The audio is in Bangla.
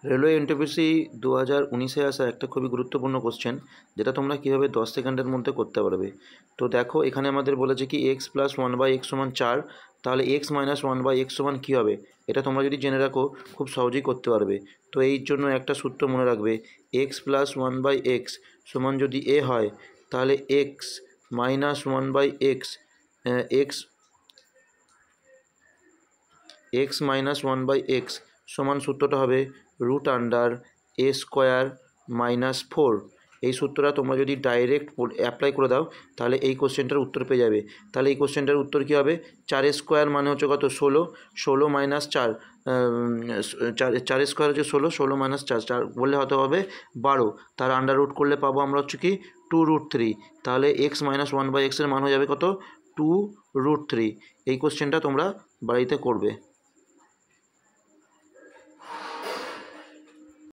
রেলওয়ে এনটিপিসি 2019-এ আসা একটা খুবই গুরুত্বপূর্ণ কোশ্চেন, যেটা তোমরা কীভাবে 10 সেকেন্ডের মধ্যে করতে পারবে। তো দেখো, এখানে আমাদের বলেছে কি x plus one by x সমান 4, তাহলে x minus one by x সমান কী হবে। এটা তোমরা যদি জেনে রাখো খুব সহজেই করতে পারবে। তো এই জন্য একটা সূত্র মনে রাখবে, x plus one by x সমান যদি এ হয়, তাহলে x minus one by x x x minus one by x সমান সূত্রটা হবে root under a square minus 4। এই সূত্রটা তোমরা যদি ডাইরেক্ট অ্যাপ্লাই করে দাও, তাহলে এই কোশ্চেনটার উত্তর পেয়ে যাবে। তাহলে এই কোশ্চেনটার উত্তর কী হবে, 4 স্কোয়ার মানে হচ্ছে কত, 16, 16 মাইনাস 4, 4 স্কোয়ার হচ্ছে 16, 16 মাইনাস 4, 4 বললে হয়তো হবে 12, তার আন্ডার রুট করলে পাবো আমরা হচ্ছে কি 2√3। তাহলে এক্স মাইনাস ওয়ান বাই এক্সের মান হয়ে যাবে কত, 2√3। এই কোশ্চেনটা তোমরা বাড়িতে করবে।